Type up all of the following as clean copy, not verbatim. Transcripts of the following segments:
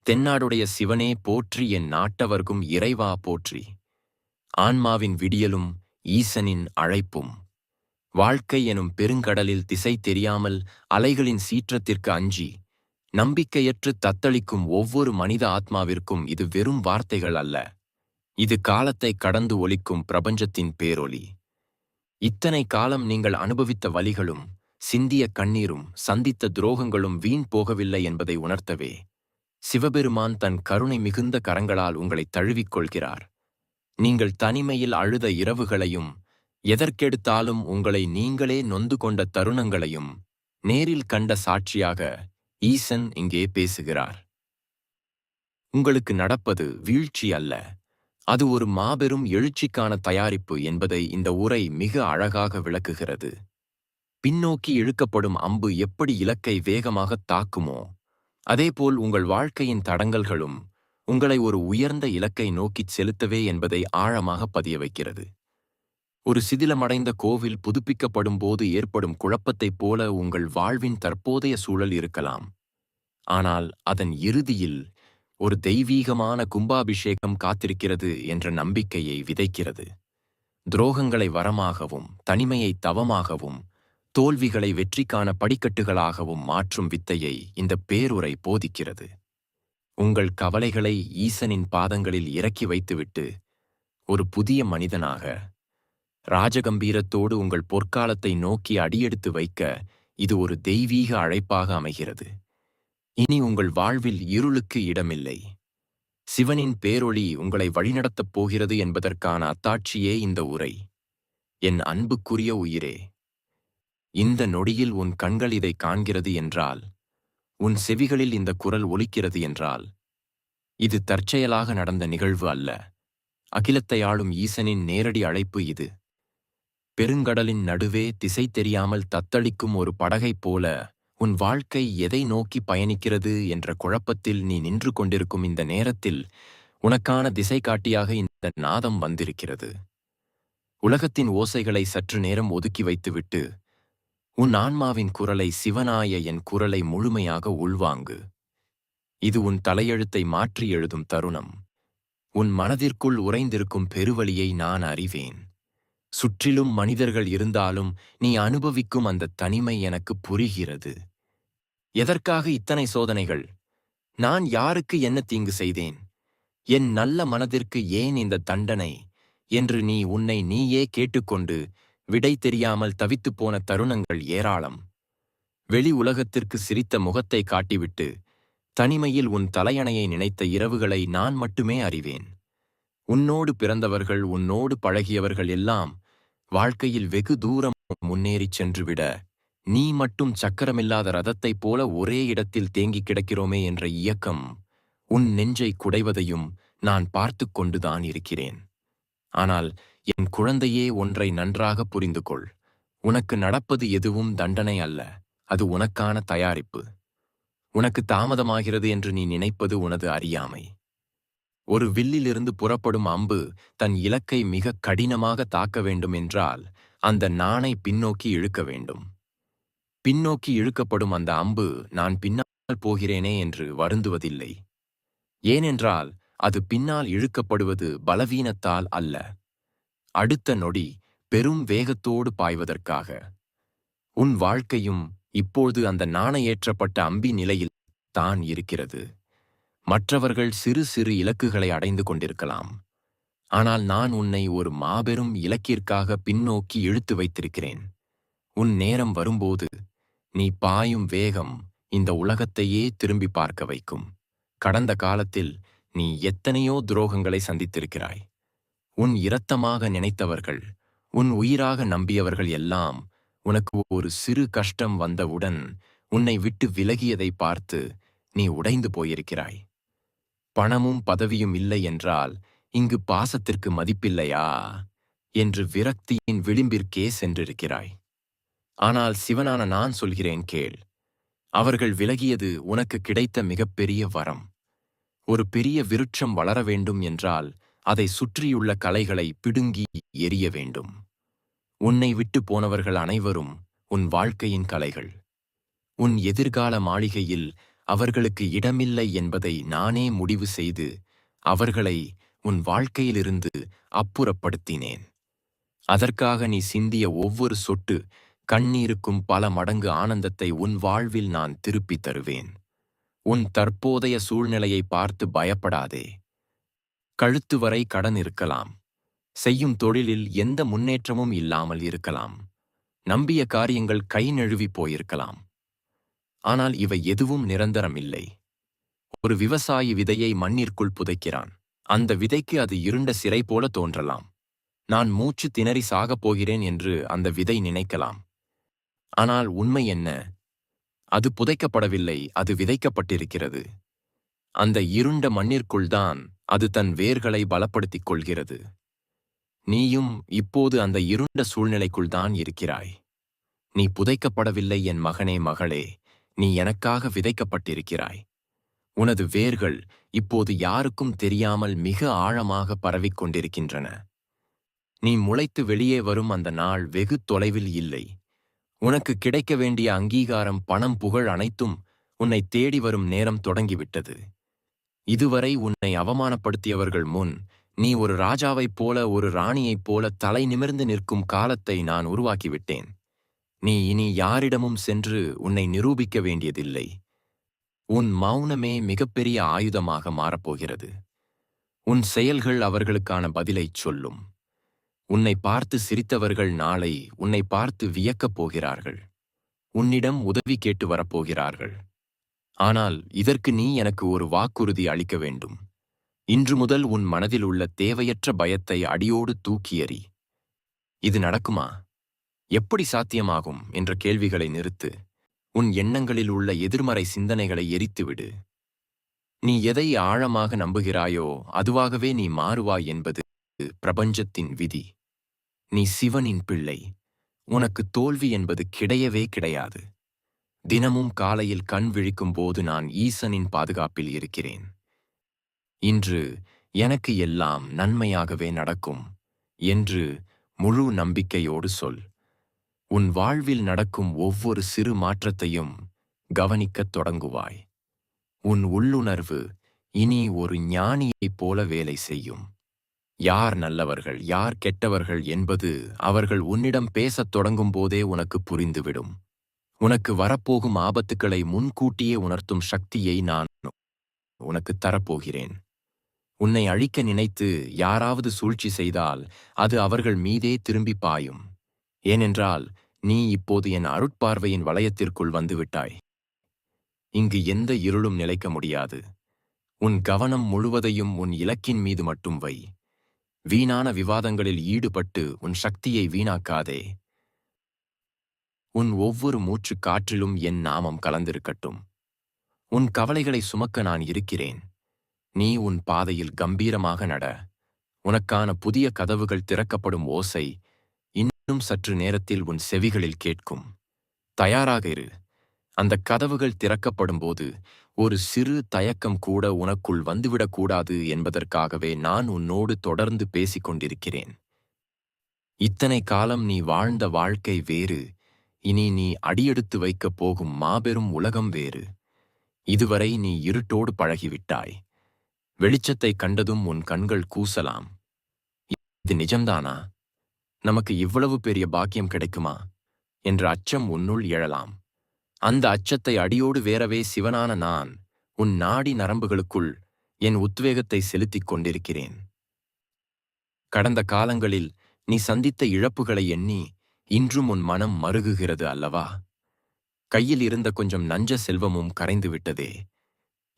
தென்னாடுடைய சிவனே போற்றி, என் நாட்டவர்க்கும் இறைவா போற்றி. ஆன்மாவின் விடியலும் ஈசனின் அழைப்பும். வாழ்க்கை எனும் பெருங்கடலில் திசை தெரியாமல் அலைகளின் சீற்றத்திற்கு அஞ்சி நம்பிக்கையற்று தத்தளிக்கும் ஒவ்வொரு மனித ஆத்மாவிற்கும் இது வெறும் வார்த்தைகள் அல்ல. இது காலத்தை கடந்து ஒலிக்கும் பிரபஞ்சத்தின் பேரொலி. இத்தனை காலம் நீங்கள் அனுபவித்த வலிகளும் சிந்திய கண்ணீரும் சந்தித்த துரோகங்களும் வீண் போகவில்லை என்பதை உணர்த்தவே சிவபெருமான் தன் கருணை மிகுந்த கரங்களால் உங்களை தழுவிக்கொள்கிறார். நீங்கள் தனிமையில் அழுத இரவுகளையும் எதற்கெடுத்தாலும் உங்களை நீங்களே நொந்து கொண்ட தருணங்களையும் நேரில் கண்ட சாட்சியாக ஈசன் இங்கே பேசுகிறார். உங்களுக்கு நடப்பது வீழ்ச்சி அல்ல, அது ஒரு மாபெரும் எழுச்சிக்கான தயாரிப்பு என்பதை இந்த உரை மிக அழகாக விளக்குகிறது. பின்னோக்கி இழுக்கப்படும் அம்பு எப்படி இலக்கை வேகமாக தாக்குமோ, அதேபோல் உங்கள் வாழ்க்கையின் தடங்கல்களும் உங்களை ஒரு உயர்ந்த இலக்கை நோக்கிச் செலுத்தவே என்பதை ஆழமாக பதிய வைக்கிறது. ஒரு சிதிலமடைந்த கோவில் புதுப்பிக்கப்படும் போது ஏற்படும் குழப்பத்தைப் போல உங்கள் வாழ்வின் தற்போதைய சூழல் இருக்கலாம். ஆனால் அதன் இறுதியில் ஒரு தெய்வீகமான கும்பாபிஷேகம் காத்திருக்கிறது என்ற நம்பிக்கையை விதைக்கிறது. துரோகங்களை வரமாகவும் தனிமையை தவமாகவும் தோல்விகளை வெற்றிக்கான படிக்கட்டுகளாகவும் மாற்றும் வித்தையை இந்த பேருரை போதிக்கிறது. உங்கள் கவலைகளை ஈசனின் பாதங்களில் இறக்கி வைத்துவிட்டு ஒரு புதிய மனிதனாக ராஜகம்பீரத்தோடு உங்கள் பொற்காலத்தை நோக்கி அடியெடுத்து வைக்க இது ஒரு தெய்வீக அழைப்பாக அமைகிறது. இனி உங்கள் வாழ்வில் இருளுக்கு இடமில்லை. சிவனின் பேரொளி உங்களை வழிநடத்தப் போகிறது என்பதற்கான அத்தாட்சியே இந்த உரை. என் அன்புக்குரிய உயிரே, இந்த நொடியில் உன் கண்கள் இதை காண்கிறது என்றால், உன் செவிகளில் இந்த குரல் ஒலிக்கிறது என்றால், இது தற்செயலாக நடந்த நிகழ்வு அல்ல. அகிலத்தை ஆளும் ஈசனின் நேரடி அழைப்பு இது. பெருங்கடலின் நடுவே திசை தெரியாமல் தத்தளிக்கும் ஒரு படகைப் போல உன் வாழ்க்கை எதை நோக்கி பயணிக்கிறது என்ற குழப்பத்தில் நீ நின்று கொண்டிருக்கும் இந்த நேரத்தில் உனக்கான திசை காட்டியாக இந்த நாதம் வந்திருக்கிறது. உலகத்தின் ஓசைகளை சற்று நேரம் ஒதுக்கி வைத்துவிட்டு உன் ஆன்மாவின் குரலை, சிவனாய என் குரலை முழுமையாக உள்வாங்கு. இது உன் தலையெழுத்தை மாற்றி எழுதும் தருணம். உன் மனதிற்குள் உறைந்திருக்கும் பெருவழியை நான் அறிவேன். சுற்றிலும் மனிதர்கள் இருந்தாலும் நீ அனுபவிக்கும் அந்த தனிமை எனக்கு புரிகிறது. எதற்காக இத்தனை சோதனைகள்? நான் யாருக்கு என்ன தீங்கு செய்தேன்? என் நல்ல மனதிற்கு ஏன் இந்த தண்டனை என்று நீ உன்னை நீயே கேட்டுக்கொண்டு விடை தெரியாமல் தவித்துப் போன தருணங்கள் ஏராளம். வெளி உலகத்திற்கு சிரித்த முகத்தை காட்டிவிட்டு தனிமையில் உன் தலையணையை நினைத்த இரவுகளை நான் மட்டுமே அறிவேன். உன்னோடு பிறந்தவர்கள், உன்னோடு பழகியவர்கள் எல்லாம் வாழ்க்கையில் வெகு தூரம் முன்னேறிச் சென்றுவிட, நீ மட்டும் சக்கரமில்லாத ரதத்தைப் போல ஒரே இடத்தில் தேங்கிக் கிடக்கிறோமே என்ற இயக்கம் உன் நெஞ்சை குடைவதையும் நான் பார்த்து கொண்டுதான் இருக்கிறேன். ஆனால் என் குழந்தையே, ஒன்றை நன்றாக புரிந்து கொள். உனக்கு நடப்பது எதுவும் தண்டனை அல்ல, அது உனக்கான தயாரிப்பு. உனக்கு தாமதமாகிறது என்று நீ நினைப்பது உனது அறியாமை. ஒரு வில்லிலிருந்து புறப்படும் அம்பு தன் இலக்கை மிக கடினமாக தாக்க வேண்டும் என்றால் அந்த நாணை பின்னோக்கி இழுக்க வேண்டும். பின்னோக்கி இழுக்கப்படும் அந்த அம்பு நான் பின்னால் போகிறேனே என்று வருந்துவதில்லை. ஏனென்றால் அது பின்னால் இழுக்கப்படுவது பலவீனத்தால் அல்ல, அடுத்த நொடி பெரும் வேகத்தோடு பாய்வதற்காக. உன் வாழ்க்கையும் இப்போது அந்த நாணயேற்றப்பட்ட அம்பி நிலையில் தான் இருக்கிறது. மற்றவர்கள் சிறு சிறு இலக்குகளை அடைந்து கொண்டிருக்கலாம், ஆனால் நான் உன்னை ஒரு மாபெரும் இலக்கிற்காக பின்னோக்கி இழுத்து வைத்திருக்கிறேன். உன் நேரம் வரும்போது நீ பாயும் வேகம் இந்த உலகத்தையே திரும்பி பார்க்க வைக்கும். கடந்த காலத்தில் நீ எத்தனையோ துரோகங்களை சந்தித்திருக்கிறாய். உன் இரத்தமாக நினைத்தவர்கள், உன் உயிராக நம்பியவர்கள் எல்லாம் உனக்கு ஒரு சிறு கஷ்டம் வந்தவுடன் உன்னை விட்டு விலகியதை பார்த்து நீ உடைந்து போயிருக்கிறாய். பணமும் பதவியும் இல்லை என்றால் இங்கு பாசத்திற்கு மதிப்பில்லையா என்று விரக்தியின் விளிம்பிற்கே சென்றிருக்கிறாய். ஆனால் சிவனான நான் சொல்கிறேன் கேள். அவர்கள் விலகியது உனக்கு கிடைத்த மிகப்பெரிய வரம். ஒரு பெரிய விருட்சம் வளர வேண்டும் என்றால் அதை சுற்றியுள்ள களைகளை பிடுங்கி எறிய வேண்டும். உன்னை விட்டு போனவர்கள் அனைவரும் உன் வாழ்க்கையின் களைகள். உன் எதிர்கால மாளிகையில் அவர்களுக்கு இடமில்லை என்பதை நானே முடிவு செய்து அவர்களை உன் வாழ்க்கையிலிருந்து அப்புறப்படுத்தினேன். அதற்காக நீ சிந்திய ஒவ்வொரு சொட்டு கண்ணீருக்கும் பல மடங்கு ஆனந்தத்தை உன் வாழ்வில் நான் திருப்பித் தருவேன். உன் தற்போதைய சூழ்நிலையை பார்த்து பயப்படாதே. கழுத்து வரை கடன் இருக்கலாம். செய்யும் தொழிலில் எந்த முன்னேற்றமும் இல்லாமல் இருக்கலாம். நம்பிய காரியங்கள் கை நழுவி போயிருக்கலாம். ஆனால் இவை எதுவும் நிரந்தரமில்லை. ஒரு விவசாயி விதையை மண்ணிற்குள் புதைக்கிறான். அந்த விதைக்கு அது இருண்ட சிறை போல தோன்றலாம். நான் மூச்சு திணறி சாகப் போகிறேன் என்று அந்த விதை நினைக்கலாம். ஆனால் உண்மை என்ன? அது புதைக்கப்படவில்லை, அது விதைக்கப்பட்டிருக்கிறது. அந்த இருண்ட மண்ணிற்குள்தான் அது தன் வேர்களை பலப்படுத்திக் கொள்கிறது. நீயும் இப்போது அந்த இருண்ட சூழ்நிலைக்குள்தான் இருக்கிறாய். நீ புதைக்கப்படவில்லை என் மகனே, மகளே, நீ எனக்காக விதைக்கப்பட்டிருக்கிறாய். உனது வேர்கள் இப்போது யாருக்கும் தெரியாமல் மிக ஆழமாக பரவிக் கொண்டிருக்கின்றன. நீ முளைத்து வெளியே வரும் அந்த நாள் வெகு தொலைவில் இல்லை. உனக்கு கிடைக்க வேண்டிய அங்கீகாரம், பணம், புகழ் அனைத்தும் உன்னை தேடி வரும் நேரம் தொடங்கிவிட்டது. இதுவரை உன்னை அவமானப்படுத்தியவர்கள் முன் நீ ஒரு ராஜாவைப் போல, ஒரு ராணியைப் போல தலை நிமிர்ந்து நிற்கும் காலத்தை நான் உருவாக்கிவிட்டேன். நீ இனி யாரிடமும் சென்று உன்னை நிரூபிக்க வேண்டியதில்லை. உன் மௌனமே மிகப்பெரிய ஆயுதமாக மாறப்போகிறது. உன் செயல்கள் அவர்களுக்கான பதிலைச் சொல்லும். உன்னை பார்த்து சிரித்தவர்கள் நாளை உன்னை பார்த்து வியக்கப் போகிறார்கள். உன்னிடம் உதவி கேட்டு வரப்போகிறார்கள். ஆனால் இதற்கு நீ எனக்கு ஒரு வாக்குறுதி அளிக்க வேண்டும். இன்று முதல் உன் மனதில் உள்ள தேவையற்ற பயத்தை அடியோடு தூக்கி எறி. இது நடக்குமா? எப்படி சாத்தியமாகும் என்ற கேள்விகளை நிறுத்து. உன் எண்ணங்களில் உள்ள எதிர்மறை சிந்தனைகளை எரித்துவிடு. நீ எதை ஆழமாக நம்புகிறாயோ அதுவாகவே நீ மாறுவாய் என்பது பிரபஞ்சத்தின் விதி. நீ சிவனின் பிள்ளை. உனக்கு தோல்வி என்பது கிடையவே கிடையாது. தினமும் காலையில் கண் விழிக்கும் போது நான் ஈசனின் பாதுகாப்பில் இருக்கிறேன். இன்று எனக்கு எல்லாம் நன்மையாகவே நடக்கும் என்று முழு நம்பிக்கையோடு சொல். உன் வாழ்வில் நடக்கும் ஒவ்வொரு சிறு மாற்றத்தையும் கவனிக்கத் தொடங்குவாய். உன் உள்ளுணர்வு இனி ஒரு ஞானியைப் போல வேலை செய்யும். யார் நல்லவர்கள், யார் கெட்டவர்கள் என்பது அவர்கள் உன்னிடம் பேசத் தொடங்கும் போதே உனக்கு புரிந்துவிடும். உனக்கு வரப்போகும் ஆபத்துக்களை முன்கூட்டியே உணர்த்தும் சக்தியை நான் உனக்கு தரப்போகிறேன். உன்னை அழிக்க நினைத்து யாராவது சூழ்ச்சி செய்தால் அது அவர்கள் மீதே திரும்பி பாயும். ஏனென்றால் நீ இப்போது என் அருட்பார்வையின் வளையத்திற்குள் வந்துவிட்டாய். இங்கு எந்த இருளும் நிலைக்க முடியாது. உன் கவனம் முழுவதையும் உன் இலக்கின் மீது மட்டும் வை. வீணான விவாதங்களில் ஈடுபட்டு உன் சக்தியை வீணாக்காதே. உன் ஒவ்வொரு மூச்சுக் காற்றிலும் என் நாமம் கலந்திருக்கட்டும். உன் கவலைகளை சுமக்க நான் இருக்கிறேன். நீ உன் பாதையில் கம்பீரமாக நட. உனக்கான புதிய கதவுகள் திறக்கப்படும் ஓசை இன்னும் சற்று நேரத்தில் உன் செவிகளில் கேட்கும். தயாராக இரு. அந்த கதவுகள் திறக்கப்படும்போது ஒரு சிறு தயக்கம் கூட உனக்குள் வந்துவிடக்கூடாது என்பதற்காகவே நான் உன்னோடு தொடர்ந்து பேசிக் கொண்டிருக்கிறேன். இத்தனை காலம் நீ வாழ்ந்த வாழ்க்கை வேறு. இனி நீ அடியெடுத்து வைக்கப் போகும் மாபெரும் உலகம் வேறு. இதுவரை நீ இருட்டோடு பழகிவிட்டாய். வெளிச்சத்தை கண்டதும் உன் கண்கள் கூசலாம். இது நிஜம்தானா? நமக்கு இவ்வளவு பெரிய பாக்கியம் கிடைக்குமா என்ற அச்சம் உன்னுள் எழலாம். அந்த அச்சத்தை அடியோடு வேறவே சிவனான நான் உன் நாடி நரம்புகளுக்குள் என் உத்வேகத்தை செலுத்திக் கொண்டிருக்கிறேன். கடந்த காலங்களில் நீ சந்தித்த இழப்புகளை எண்ணி இன்றும் உன் மனம் மருகுகிறது அல்லவா? கையில் இருந்த கொஞ்சம் நஞ்ச செல்வமும் கரைந்துவிட்டதே.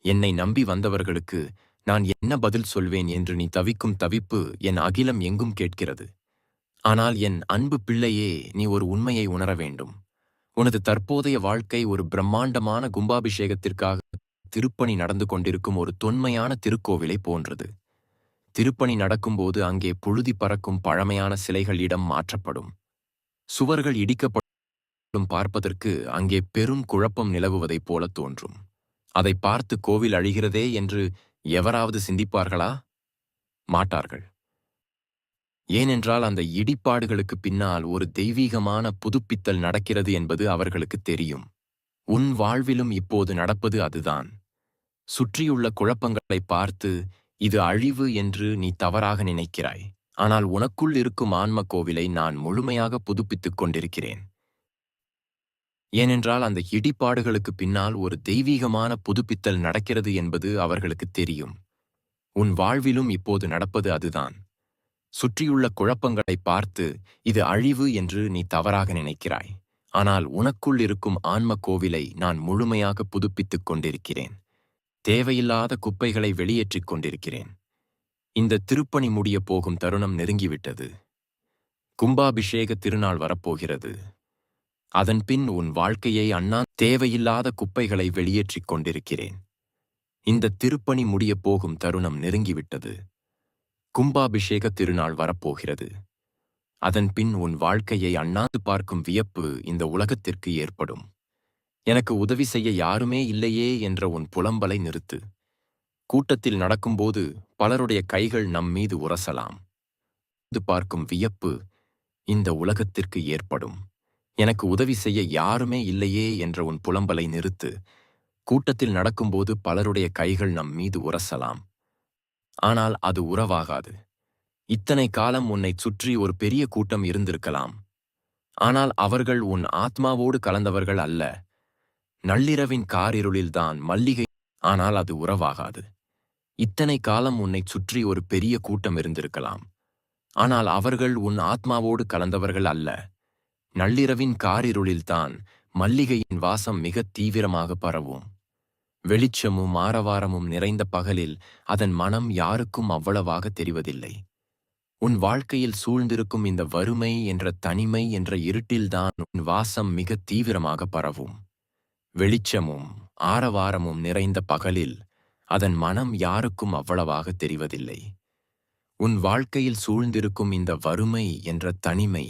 என்னை நம்பி வந்தவர்களுக்கு நான் என்ன பதில் சொல்வேன் என்று நீ தவிக்கும் தவிப்பு என் அகிலம் எங்கும் கேட்கிறது. ஆனால் என் அன்பு பிள்ளையே, நீ ஒரு உண்மையை உணர வேண்டும். உனது தற்போதைய வாழ்க்கை ஒரு பிரம்மாண்டமான கும்பாபிஷேகத்திற்காக திருப்பணி நடந்து கொண்டிருக்கும் ஒரு தொன்மையான திருக்கோவிலை போன்றது. திருப்பணி நடக்கும்போது அங்கே புழுதி பறக்கும் பழமையான சிலைகள் இடம் மாற்றப்படும். சுவர்கள் இடிக்கப்படும். பார்ப்பதற்கு அங்கே பெரும் குழப்பம் நிலவுவதைப் போல தோன்றும். அதை பார்த்து கோவில் அழிகிறதே என்று எவராவது சிந்திப்பார்களா? மாட்டார்கள். ஏனென்றால் அந்த இடிபாடுகளுக்கு பின்னால் ஒரு தெய்வீகமான புதுப்பித்தல் நடக்கிறது என்பது அவர்களுக்கு தெரியும். உன் வாழ்விலும் இப்போது நடப்பது அதுதான். சுற்றியுள்ள குழப்பங்களை பார்த்து இது அழிவு என்று நீ தவறாக நினைக்கிறாய். ஆனால் உனக்குள் இருக்கும் ஆன்ம கோவிலை நான் முழுமையாக புதுப்பித்துக் கொண்டிருக்கிறேன். ஏனென்றால் அந்த இடிபாடுகளுக்கு பின்னால் ஒரு தெய்வீகமான புதுப்பித்தல் நடக்கிறது என்பது அவர்களுக்கு தெரியும். உன் வாழ்விலும் இப்போது நடப்பது அதுதான். சுற்றியுள்ள குழப்பங்களை பார்த்து இது அழிவு என்று நீ தவறாக நினைக்கிறாய். ஆனால் உனக்குள் இருக்கும் ஆன்ம கோவிலை நான் முழுமையாக புதுப்பித்துக் கொண்டிருக்கிறேன். தேவையில்லாத குப்பைகளை வெளியேற்றிக் கொண்டிருக்கிறேன். இந்த திருப்பணி முடிய போகும் தருணம் நெருங்கிவிட்டது. கும்பாபிஷேக திருநாள் வரப்போகிறது. அதன்பின் உன் வாழ்க்கையை தேவையில்லாத குப்பைகளை வெளியேற்றிக் கொண்டிருக்கிறேன். இந்த திருப்பணி முடிய போகும் தருணம் நெருங்கிவிட்டது. கும்பாபிஷேக திருநாள் வரப்போகிறது. அதன்பின் உன் வாழ்க்கையை அண்ணாந்து பார்க்கும் வியப்பு இந்த உலகத்திற்கு ஏற்படும். எனக்கு உதவி செய்ய யாருமே இல்லையே என்ற உன் புலம்பலை நிறுத்து. கூட்டத்தில் நடக்கும்போது பலருடைய கைகள் நம் மீது உரசலாம். பார்க்கும் வியப்பு இந்த உலகத்திற்கு ஏற்படும். எனக்கு உதவி செய்ய யாருமே இல்லையே என்ற உன் புலம்பலை நிறுத்து. கூட்டத்தில் நடக்கும்போது பலருடைய கைகள் நம் மீது உரசலாம். ஆனால் அது உறவாகாது. இத்தனை காலம் உன்னைச் சுற்றி ஒரு பெரிய கூட்டம் இருந்திருக்கலாம். ஆனால் அவர்கள் உன் ஆத்மாவோடு கலந்தவர்கள் அல்ல. நள்ளிரவின் காரிருளில்தான் மல்லிகை. ஆனால் அது உறவாகாது. இத்தனை காலம் உன்னைச் சுற்றி ஒரு பெரிய கூட்டம் இருந்திருக்கலாம். ஆனால் அவர்கள் உன் ஆத்மாவோடு கலந்தவர்கள் அல்ல. நள்ளிரவின் காரிருளில்தான் மல்லிகையின் வாசம் மிக தீவிரமாக பரவும். வெளிச்சமும் ஆரவாரமும் நிறைந்த பகலில் அதன் மனம் யாருக்கும் அவ்வளவாக தெரிவதில்லை. உன் வாழ்க்கையில் சூழ்ந்திருக்கும் இந்த வறுமை என்ற தனிமை என்ற இருட்டில்தான் உன் வாசம் மிக தீவிரமாக பரவும். வெளிச்சமும் ஆரவாரமும் நிறைந்த பகலில் அதன் மனம் யாருக்கும் அவ்வளவாக தெரிவதில்லை. உன் வாழ்க்கையில் சூழ்ந்திருக்கும் இந்த வறுமை என்ற தனிமை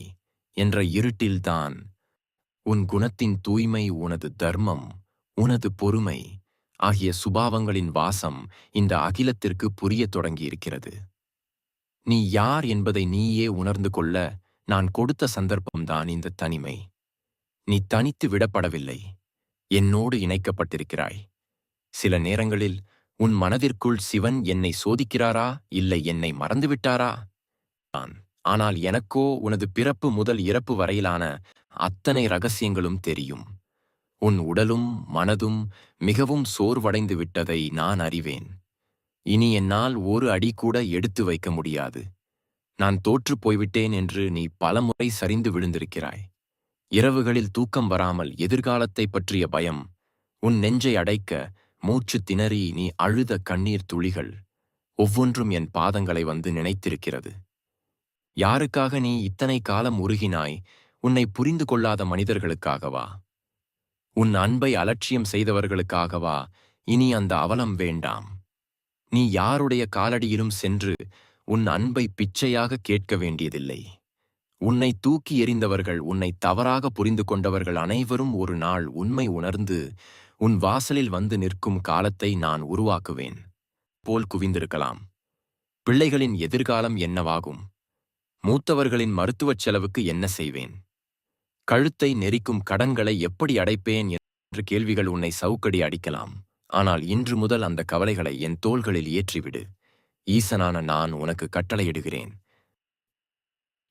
என்ற இருட்டில்தான் உன் குணத்தின் தூய்மை, உனது தர்மம், உனது பொறுமை ஆகிய சுபாவங்களின் வாசம் இந்த அகிலத்திற்கு புரியத் தொடங்கியிருக்கிறது. நீ யார் என்பதை நீயே உணர்ந்து கொள்ள நான் கொடுத்த சந்தர்ப்பம்தான் இந்த தனிமை. நீ தனித்து விடப்படவில்லை. என்னோடு இணைக்கப்பட்டிருக்கிறாய். சில நேரங்களில் உன் மனதிற்குள் சிவன் என்னை சோதிக்கிறாரா, இல்லை என்னை மறந்துவிட்டாரா? ஆனால் எனக்கோ உனது பிறப்பு முதல் இறப்பு வரையிலான அத்தனை ரகசியங்களும் தெரியும். உன் உடலும் மனதும் மிகவும் சோர்வடைந்து விட்டதை நான் அறிவேன். இனி என்னால் ஒரு அடி கூட எடுத்து வைக்க முடியாது. நான் தோற்றுப் போய்விட்டேன் என்று நீ பலமுறை சரிந்து விழுந்திருக்கிறாய். இரவுகளில் தூக்கம் வராமல் எதிர்காலத்தை பற்றிய பயம் உன் நெஞ்சை அடைக்க மூச்சு திணறி நீ அழுத கண்ணீர் துளிகள் ஒவ்வொன்றும் என் பாதங்களை வந்து நினைத்திருக்கிறது. யாருக்காக நீ இத்தனை காலம் உருகினாய்? உன்னை புரிந்து கொள்ளாத மனிதர்களுக்காகவா? உன் அன்பை அலட்சியம் செய்தவர்களுக்காகவா? இனி அந்த அவலம் வேண்டாம். நீ யாருடைய காலடியிலும் சென்று உன் அன்பை பிச்சையாக கேட்க வேண்டியதில்லை. உன்னை தூக்கி எறிந்தவர்கள், உன்னை தவறாக புரிந்து கொண்டவர்கள் அனைவரும் ஒரு நாள் உண்மை உணர்ந்து உன் வாசலில் வந்து நிற்கும் காலத்தை நான் உருவாக்குவேன். போல் குவிந்திருக்கலாம். பிள்ளைகளின் எதிர்காலம் என்னவாகும்? மூத்தவர்களின் மருத்துவச் செலவுக்கு என்ன செய்வேன்? கழுத்தை நெரிக்கும் கடன்களை எப்படி அடைப்பேன் என்ற கேள்விகள் உன்னை சவுக்கடி அடிக்கலாம். ஆனால் இன்று முதல் அந்த கவலைகளை என் தோள்களில் ஏற்றிவிடு. ஈசனான நான் உனக்கு கட்டளையிடுகிறேன்.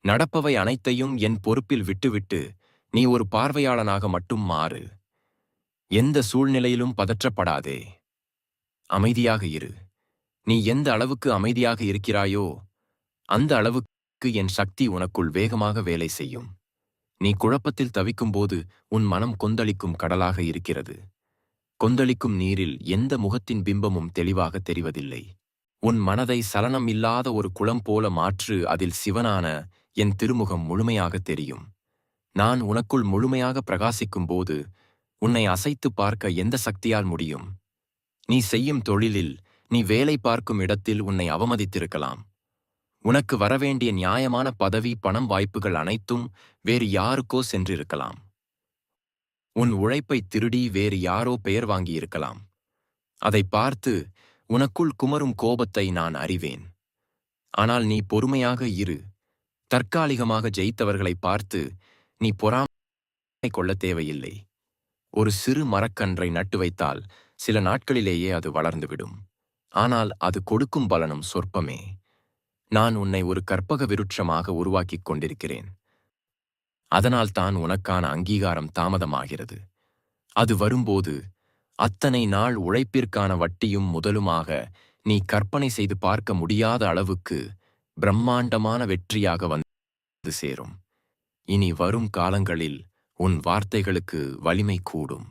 நடப்பவை அனைத்தையும் என் பொறுப்பில் விட்டுவிட்டு நீ ஒரு பார்வையாளனாக மட்டும் மாறு. எந்த சூழ்நிலையிலும் பதற்றப்படாதே. அமைதியாக இரு. நீ எந்த அளவுக்கு அமைதியாக இருக்கிறாயோ அந்த அளவுக்கு என் சக்தி உனக்குள் வேகமாக வேலை செய்யும். நீ குழப்பத்தில் தவிக்கும்போது உன் மனம் கொந்தளிக்கும் கடலாக இருக்கிறது. கொந்தளிக்கும் நீரில் எந்த முகத்தின் பிம்பமும் தெளிவாக தெரிவதில்லை. உன் மனதை சலனம் இல்லாத ஒரு குளம் போல மாற்று. அதில் சிவனான என் திருமுகம் முழுமையாக தெரியும். நான் உனக்குள் முழுமையாக பிரகாசிக்கும் போது உன்னை அசைத்து பார்க்க எந்த சக்தியால் முடியும்? நீ செய்யும் தொழிலில், நீ வேலை பார்க்கும் இடத்தில் உன்னை அவமதித்திருக்கலாம். உனக்கு வரவேண்டிய நியாயமான பதவி, பணம், வாய்ப்புகள் அனைத்தும் வேறு யாருக்கோ சென்றிருக்கலாம். உன் உழைப்பை திருடி வேறு யாரோ பெயர் வாங்கியிருக்கலாம். அதை பார்த்து உனக்குள் குமரும் கோபத்தை நான் அறிவேன். ஆனால் நீ பொறுமையாக இரு. தற்காலிகமாக ஜெயித்தவர்களை பார்த்து நீ பொறாமை கொள்ள தேவையில்லை. ஒரு சிறு மரக்கன்றை நட்டு வைத்தால் சில நாட்களிலேயே அது வளர்ந்துவிடும். ஆனால் அது கொடுக்கும் பலனும் சொற்பமே. நான் உன்னை ஒரு கற்பக விருட்சமாக உருவாக்கிக் கொண்டிருக்கிறேன். அதனால்தான் உனக்கான அங்கீகாரம் தாமதமாகிறது. அது வரும்போது அத்தனை நாள் உழைப்பிற்கான வட்டியும் முதலுமாக நீ கற்பனை செய்து பார்க்க முடியாத அளவுக்கு பிரம்மாண்டமான வெற்றியாக வந்து சேரும். இனி வரும் காலங்களில் உன் வார்த்தைகளுக்கு வலிமை கூடும்.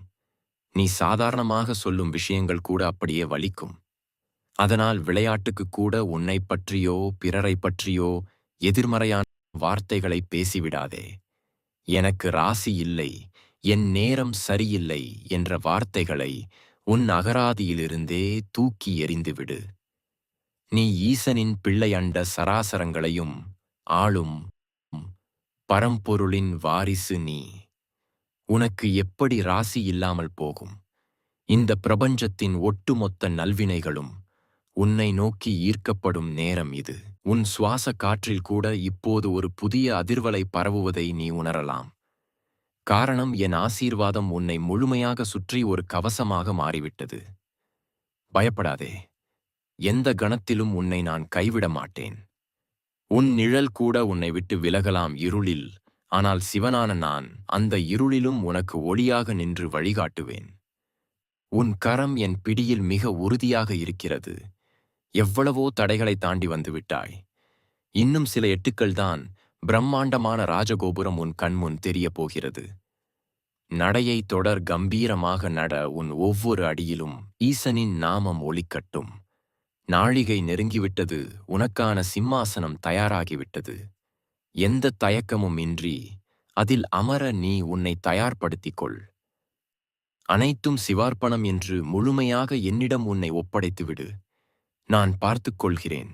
நீ சாதாரணமாக சொல்லும் விஷயங்கள் கூட அப்படியே வலிக்கும். அதனால் விளையாட்டுக்கு கூட உன்னைப் பற்றியோ பிறரைப் பற்றியோ எதிர்மறையான வார்த்தைகளை பேசிவிடாதே. எனக்கு ராசி இல்லை, என் நேரம் சரியில்லை என்ற வார்த்தைகளை உன் அகராதியிலிருந்தே தூக்கி எறிந்துவிடு. நீ ஈசனின் பிள்ளை அண்ட சராசரங்களையும் ஆளும் பரம்பொருளின் வாரிசு நீ. உனக்கு எப்படி ராசி இல்லாமல் போகும்? இந்த பிரபஞ்சத்தின் ஒட்டுமொத்த நல்வினைகளும் உன்னை நோக்கி ஈர்க்கப்படும் நேரம் இது. உன் சுவாச காற்றில் கூட இப்போது ஒரு புதிய அதிர்வலை பரவுவதை நீ உணரலாம். காரணம், என் ஆசீர்வாதம் உன்னை முழுமையாக சுற்றி ஒரு கவசமாக மாறிவிட்டது. பயப்படாதே. எந்த கணத்திலும் உன்னை நான் கைவிட மாட்டேன். உன் நிழல் கூட உன்னை விட்டு விலகலாம் இருளில், ஆனால் சிவனான நான் அந்த இருளிலும் உனக்கு ஒளியாக நின்று வழிகாட்டுவேன். உன் கரம் என் பிடியில் மிக உறுதியாக இருக்கிறது. எவ்வளவோ தடைகளை தாண்டி வந்துவிட்டாய். இன்னும் சில எட்டுக்கள்தான் பிரம்மாண்டமான ராஜகோபுரம் உன் கண்முன் தெரியப் போகிறது. நடையை தொடர், கம்பீரமாக நட. உன் ஒவ்வொரு அடியிலும் ஈசனின் நாமம் ஒலிக்கட்டும். நாழிகை நெருங்கிவிட்டது. உனக்கான சிம்மாசனம் தயாராகிவிட்டது. எந்த தயக்கமும் இன்றி அதில் அமர நீ உன்னை தயார்படுத்திக் கொள். அனைத்தும் சிவார்ப்பணம் என்று முழுமையாக என்னிடம் உன்னை ஒப்படைத்துவிடு. நான் பார்த்துக் கொள்கிறேன்.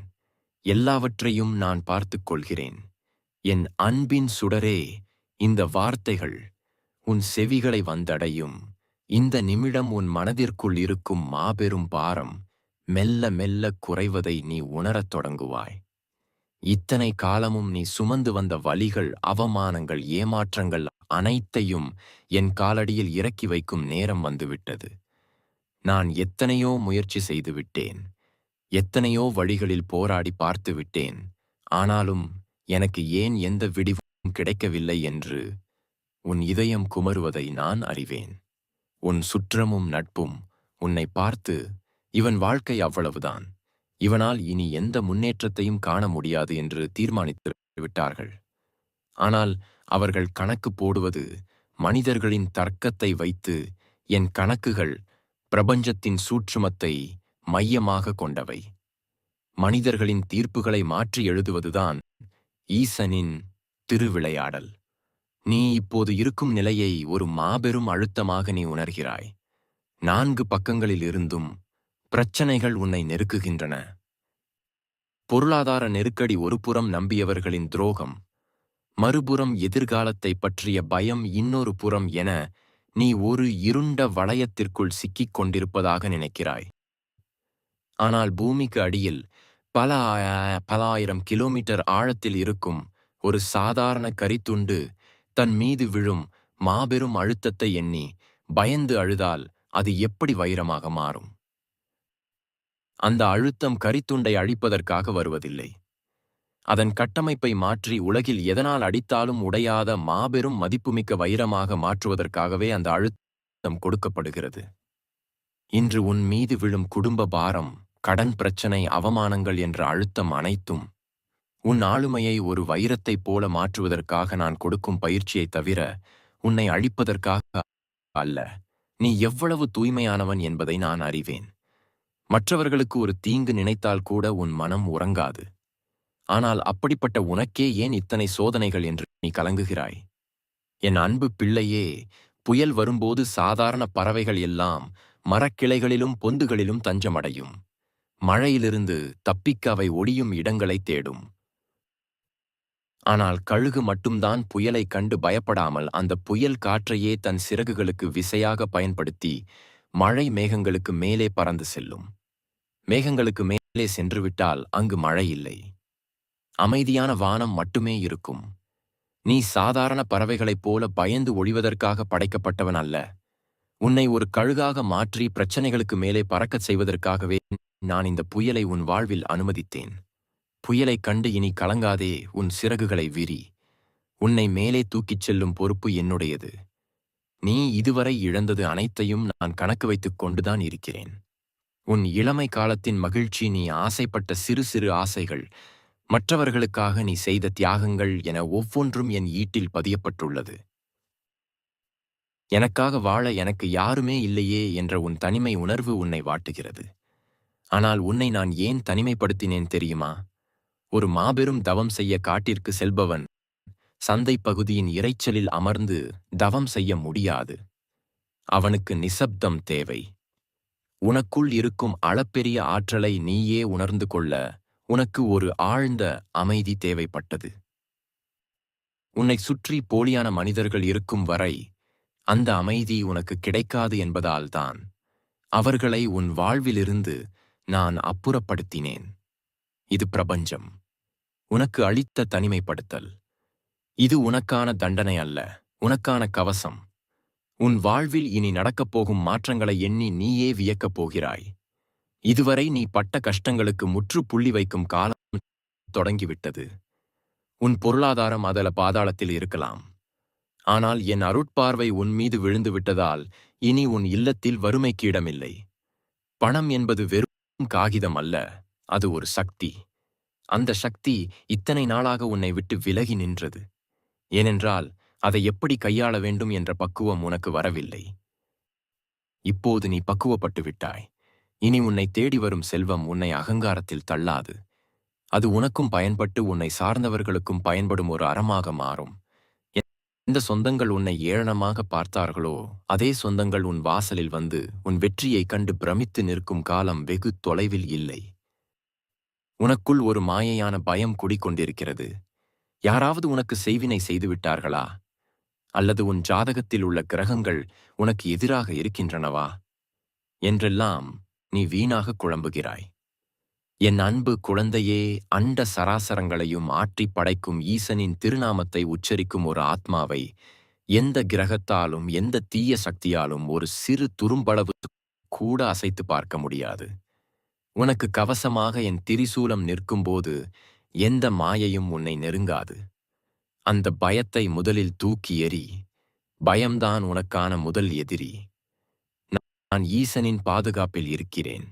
எல்லாவற்றையும் நான் பார்த்துக் கொள்கிறேன். என் அன்பின் சுடரே, இந்த வார்த்தைகள் உன் செவிகளை வந்தடையும். இந்த நிமிடம் உன் மனதிற்குள் இருக்கும் மாபெரும் பாரம் மெல்ல மெல்ல குறைவதை நீ உணரத் தொடங்குவாய். இத்தனை காலமும் நீ சுமந்து வந்த வலிகள், அவமானங்கள், ஏமாற்றங்கள் அனைத்தையும் என் காலடியில் இறக்கி வைக்கும் நேரம் வந்துவிட்டது. நான் எத்தனையோ முயற்சி செய்து விட்டேன். எத்தனையோ வழிகளில் போராடி பார்த்து விட்டேன். ஆனாலும் எனக்கு ஏன் எந்த விடிவும் கிடைக்கவில்லை என்று உன் இதயம் குமருவதை நான் அறிவேன். உன் சுற்றமும் நட்பும் உன்னை பார்த்து, இவன் வாழ்க்கை அவ்வளவுதான், இவனால் இனி எந்த முன்னேற்றத்தையும் காண முடியாது என்று தீர்மானித்து விட்டார்கள். ஆனால் அவர்கள் கணக்கு போடுவது மனிதர்களின் தர்க்கத்தை வைத்து. என் கணக்குகள் பிரபஞ்சத்தின் சூட்சுமத்தை மையமாக கொண்டவை. மனிதர்களின் தீர்ப்புகளை மாற்றி எழுதுவதுதான் ஈசனின் திருவிளையாடல். நீ இப்போது இருக்கும் நிலையை ஒரு மாபெரும் அழுத்தமாக நீ உணர்கிறாய். 4 பக்கங்களில் இருந்தும் பிரச்சனைகள் உன்னை நெருக்குகின்றன. பொருளாதார நெருக்கடி ஒருபுறம், நம்பியவர்களின் துரோகம் மறுபுறம், எதிர்காலத்தை பற்றிய பயம் இன்னொரு புறம் என நீ ஒரு இருண்ட வளையத்திற்குள் சிக்கிக் கொண்டிருப்பதாக நினைக்கிறாய். ஆனால் பூமிக்கு அடியில் பல ஆயிரம் கிலோமீட்டர் ஆழத்தில் இருக்கும் ஒரு சாதாரண கரித்துண்டு தன் மீது விழும் மாபெரும் அழுத்தத்தை எண்ணி பயந்து அழுதால் அது எப்படி வைரமாக மாறும்? அந்த அழுத்தம் கரித்துண்டை அழிப்பதற்காக வருவதில்லை. அதன் கட்டமைப்பை மாற்றி உலகில் எதனால் அடித்தாலும் உடையாத மாபெரும் மதிப்புமிக்க வைரமாக மாற்றுவதற்காகவே அந்த அழுத்தம் கொடுக்கப்படுகிறது. இன்று உன் மீது விழும் குடும்ப பாரம், கடன் பிரச்சனை, அவமானங்கள் என்ற அழுத்தம் அனைத்தும் உன் ஆளுமையை ஒரு வைரத்தைப் போல மாற்றுவதற்காக நான் கொடுக்கும் பயிற்சியை தவிர உன்னை அழிப்பதற்காக அல்ல. நீ எவ்வளவு தூய்மையானவன் என்பதை நான் அறிவேன். மற்றவர்களுக்கு ஒரு தீங்கு நினைத்தால் கூட உன் மனம் உறங்காது. ஆனால் அப்படிப்பட்ட உனக்கே ஏன் இத்தனை சோதனைகள் என்று நீ கலங்குகிறாய்? என் அன்பு பிள்ளையே, புயல் வரும்போது சாதாரண பறவைகள் எல்லாம் மரக்கிளைகளிலும் பொந்துகளிலும் தஞ்சமடையும். மழையிலிருந்து தப்பிக்க அவை ஒளியும் இடங்களை தேடும். ஆனால் கழுகு மட்டும்தான் புயலைக் கண்டு பயப்படாமல் அந்த புயல் காற்றையே தன் சிறகுகளுக்கு விசையாக பயன்படுத்தி மழை மேகங்களுக்கு மேலே பறந்து செல்லும். மேகங்களுக்கு மேலே சென்றுவிட்டால் அங்கு மழை இல்லை. அமைதியான வானம் மட்டுமே இருக்கும். நீ சாதாரண பறவைகளைப் போல பயந்து ஒழிவதற்காக படைக்கப்பட்டவன் அல்ல. உன்னை ஒரு கழுகாக மாற்றி பிரச்சனைகளுக்கு மேலே பறக்கச் செய்வதற்காகவே நான் இந்த புயலை உன் வாழ்வில் அனுமதித்தேன். புயலைக் கண்டு இனி கலங்காதே, உன் சிறகுகளை விரி. உன்னை மேலே தூக்கிச் செல்லும் பொறுப்பு என்னுடையது. நீ இதுவரை இழந்தது அனைத்தையும் நான் கணக்கு வைத்துக் கொண்டுதான் இருக்கிறேன். உன் இளமை காலத்தின் மகிழ்ச்சி, நீ ஆசைப்பட்ட சிறு சிறு ஆசைகள், மற்றவர்களுக்காக நீ செய்த தியாகங்கள் என ஒவ்வொன்றும் என் ஈட்டில் பதியப்பட்டுள்ளது. எனக்காக வாழ எனக்கு யாருமே இல்லையே என்ற உன் தனிமை உணர்வு உன்னை வாட்டுகிறது. ஆனால் உன்னை நான் ஏன் தனிமைப்படுத்தினேன் தெரியுமா? ஒரு மாபெரும் தவம் செய்ய காட்டிற்கு செல்பவன் சந்தை பகுதியின் இரைச்சலில் அமர்ந்து தவம் செய்ய முடியாது. அவனுக்கு நிசப்தம் தேவை. உனக்குள் இருக்கும் அளப்பெரிய ஆற்றலை நீயே உணர்ந்து கொள்ள உனக்கு ஒரு ஆழ்ந்த அமைதி தேவைப்பட்டது. உன்னை சுற்றி போலியான மனிதர்கள் இருக்கும் வரை அந்த அமைதி உனக்கு கிடைக்காது என்பதால்தான் அவர்களை உன் வாழ்விலிருந்து நான் அப்புறப்படுத்தினேன். இது பிரபஞ்சம் உனக்கு அளித்த தனிமைப்படுத்தல். இது உனக்கான தண்டனை அல்ல, உனக்கான கவசம். உன் வாழ்வில் இனி நடக்கப் போகும் மாற்றங்களை எண்ணி நீயே வியக்கப் போகிறாய். இதுவரை நீ பட்ட கஷ்டங்களுக்கு முற்றுப்புள்ளி வைக்கும் காலம் தொடங்கிவிட்டது. உன் பொருளாதாரம் அதல பாதாளத்தில் இருக்கலாம். ஆனால் என் அருட்பார்வை உன் மீது விழுந்து விட்டதால் இனி உன் இல்லத்தில் வறுமைக்கு இடமில்லை. பணம் என்பது வெறும் காகிதம் அல்ல, அது ஒரு சக்தி. அந்த சக்தி இத்தனை நாளாக உன்னை விட்டு விலகி நின்றது. ஏனென்றால் அதை எப்படி கையாள வேண்டும் என்ற பக்குவம் உனக்கு வரவில்லை. இப்போது நீ பக்குவப்பட்டு விட்டாய். இனி உன்னை தேடி வரும் செல்வம் உன்னை அகங்காரத்தில் தள்ளாது. அது உனக்கும் பயன்பட்டு உன்னை சார்ந்தவர்களுக்கும் பயன்படும் ஒரு அறமாக மாறும். எந்த சொந்தங்கள் உன்னை ஏளனமாக பார்த்தார்களோ அதே சொந்தங்கள் உன் வாசலில் வந்து உன் வெற்றியைக் கண்டு பிரமித்து நிற்கும் காலம் வெகு தொலைவில் இல்லை. உனக்குள் ஒரு மாயையான பயம் குடிக்கொண்டிருக்கிறது. யாராவது உனக்கு செய்வினை செய்துவிட்டார்களா? அல்லது உன் ஜாதகத்தில் உள்ள கிரகங்கள் உனக்கு எதிராக இருக்கின்றனவா என்றெல்லாம் நீ வீணாக குழம்புகிறாய். என் அன்பு குழந்தையே, அண்ட சராசரங்களையும் ஆற்றி படைக்கும் ஈசனின் திருநாமத்தை உச்சரிக்கும் ஒரு ஆத்மாவை எந்த கிரகத்தாலும் எந்த தீய சக்தியாலும் ஒரு சிறு துரும்பளவு கூட அசைத்து பார்க்க முடியாது. உனக்கு கவசமாக என் திரிசூலம் நிற்கும்போது எந்த மாயையும் உன்னை நெருங்காது. அந்த பயத்தை முதலில் தூக்கி எறி. பயம்தான் உனக்கான முதல் எதிரி. நான் ஈசனின் பாதுகாப்பில் இருக்கிறேன்.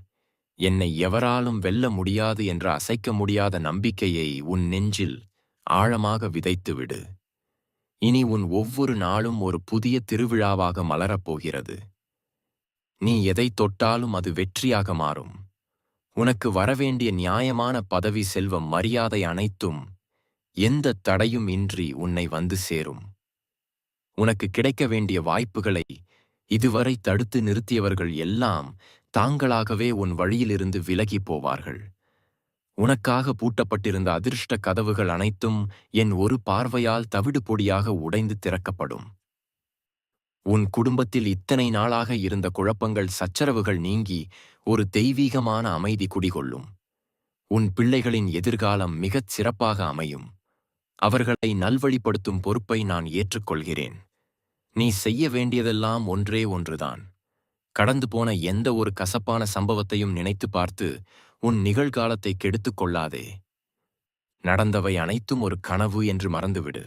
என்னை எவராலும் வெல்ல முடியாது என்ற அசைக்க முடியாத நம்பிக்கையை உன் நெஞ்சில் ஆழமாக விதைத்துவிடு. இனி உன் ஒவ்வொரு நாளும் ஒரு புதிய திருவிழாவாக மலரப்போகிறது. நீ எதை தொட்டாலும் அது வெற்றியாக மாறும். உனக்கு வரவேண்டிய நியாயமான பதவி, செல்வம், மரியாதை அனைத்தும் எந்த தடையும் இன்றி உன்னை வந்து சேரும். உனக்கு கிடைக்க வேண்டிய வாய்ப்புகளை இதுவரை தடுத்து நிறுத்தியவர்கள் எல்லாம் தாங்களாகவே உன் வழியிலிருந்து விலகி போவார்கள். உனக்காக பூட்டப்பட்டிருந்த அதிர்ஷ்ட கதவுகள் அனைத்தும் என் ஒரு பார்வையால் தவிடு பொடியாக உடைந்து திறக்கப்படும். உன் குடும்பத்தில் இத்தனை நாளாக இருந்த குழப்பங்கள், சச்சரவுகள் நீங்கி ஒரு தெய்வீகமான அமைதி குடிகொள்ளும். உன் பிள்ளைகளின் எதிர்காலம் மிகச் சிறப்பாக அமையும். அவர்களை நல்வழிப்படுத்தும் பொறுப்பை நான் ஏற்றுக்கொள்கிறேன். நீ செய்ய வேண்டியதெல்லாம் ஒன்றே ஒன்றுதான். கடந்து போன எந்த ஒரு கசப்பான சம்பவத்தையும் நினைத்து பார்த்து உன் நிகழ்காலத்தை கெடுத்துக் கொள்ளாதே. நடந்தவை அனைத்தும் ஒரு கனவு என்று மறந்துவிடு.